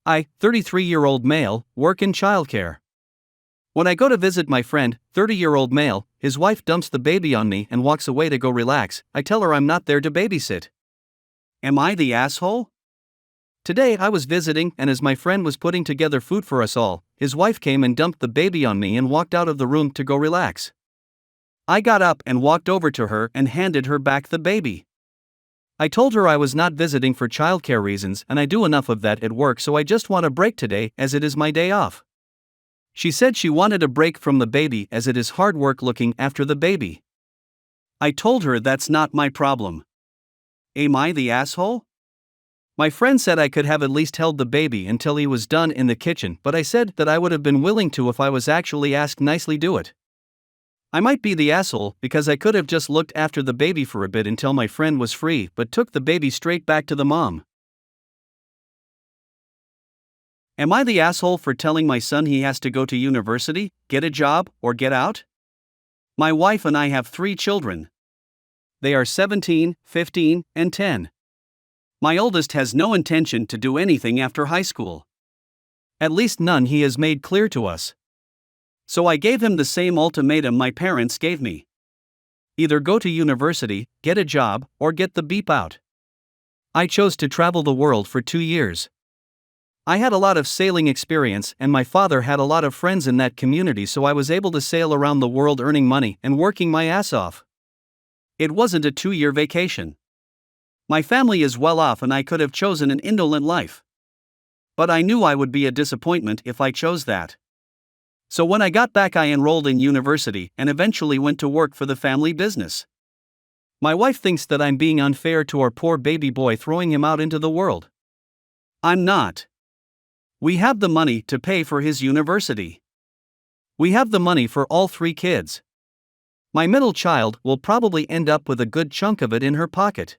I, 33-year-old male, work in childcare. When I go to visit my friend, 30-year-old male, his wife dumps the baby on me and walks away to go relax. I tell her I'm not there to babysit. Am I the asshole? Today I was visiting, and as my friend was putting together food for us all, his wife came and dumped the baby on me and walked out of the room to go relax. I got up and walked over to her and handed her back the baby. I told her I was not visiting for childcare reasons and I do enough of that at work, so I just want a break today as it is my day off. She said she wanted a break from the baby as it is hard work looking after the baby. I told her that's not my problem. Am I the asshole? My friend said I could have at least held the baby until he was done in the kitchen, but I said that I would have been willing to if I was actually asked nicely do it. I might be the asshole because I could have just looked after the baby for a bit until my friend was free, but took the baby straight back to the mom. Am I the asshole for telling my son he has to go to university, get a job, or get out? My wife and I have 3 children. They are 17, 15, and 10. My oldest has no intention to do anything after high school. At least none he has made clear to us. So I gave him the same ultimatum my parents gave me. Either go to university, get a job, or get the beep out. I chose to travel the world for 2 years. I had a lot of sailing experience and my father had a lot of friends in that community, so I was able to sail around the world earning money and working my ass off. It wasn't a 2-year vacation. My family is well off and I could have chosen an indolent life. But I knew I would be a disappointment if I chose that. So when I got back I enrolled in university and eventually went to work for the family business. My wife thinks that I'm being unfair to our poor baby boy, throwing him out into the world. I'm not. We have the money to pay for his university. We have the money for all 3 kids. My middle child will probably end up with a good chunk of it in her pocket.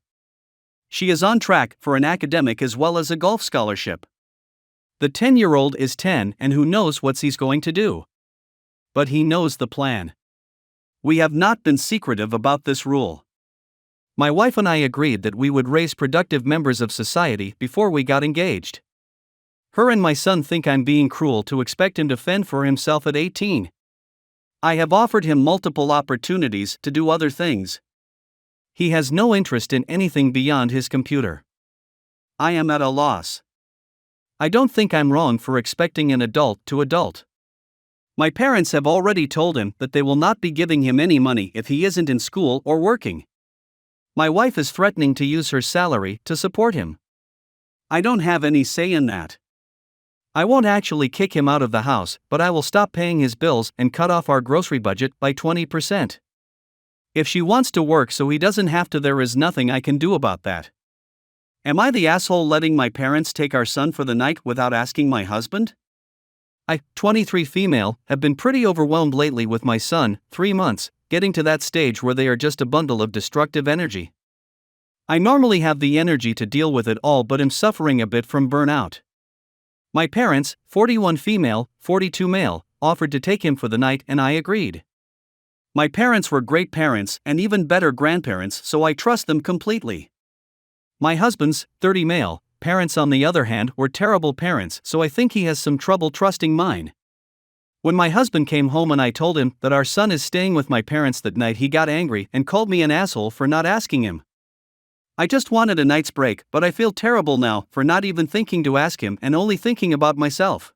She is on track for an academic as well as a golf scholarship. The 10-year-old is 10 and who knows what he's going to do. But he knows the plan. We have not been secretive about this rule. My wife and I agreed that we would raise productive members of society before we got engaged. Her and my son think I'm being cruel to expect him to fend for himself at 18. I have offered him multiple opportunities to do other things. He has no interest in anything beyond his computer. I am at a loss. I don't think I'm wrong for expecting an adult to adult. My parents have already told him that they will not be giving him any money if he isn't in school or working. My wife is threatening to use her salary to support him. I don't have any say in that. I won't actually kick him out of the house, but I will stop paying his bills and cut off our grocery budget by 20%. If she wants to work so he doesn't have to, there is nothing I can do about that. Am I the asshole letting my parents take our son for the night without asking my husband? I, 23 female, have been pretty overwhelmed lately with my son, 3 months, getting to that stage where they are just a bundle of destructive energy. I normally have the energy to deal with it all but am suffering a bit from burnout. My parents, 41 female, 42 male, offered to take him for the night and I agreed. My parents were great parents and even better grandparents, so I trust them completely. My husband's, 30 male, parents on the other hand were terrible parents, so I think he has some trouble trusting mine. When my husband came home and I told him that our son is staying with my parents that night, he got angry and called me an asshole for not asking him. I just wanted a night's break, but I feel terrible now for not even thinking to ask him and only thinking about myself.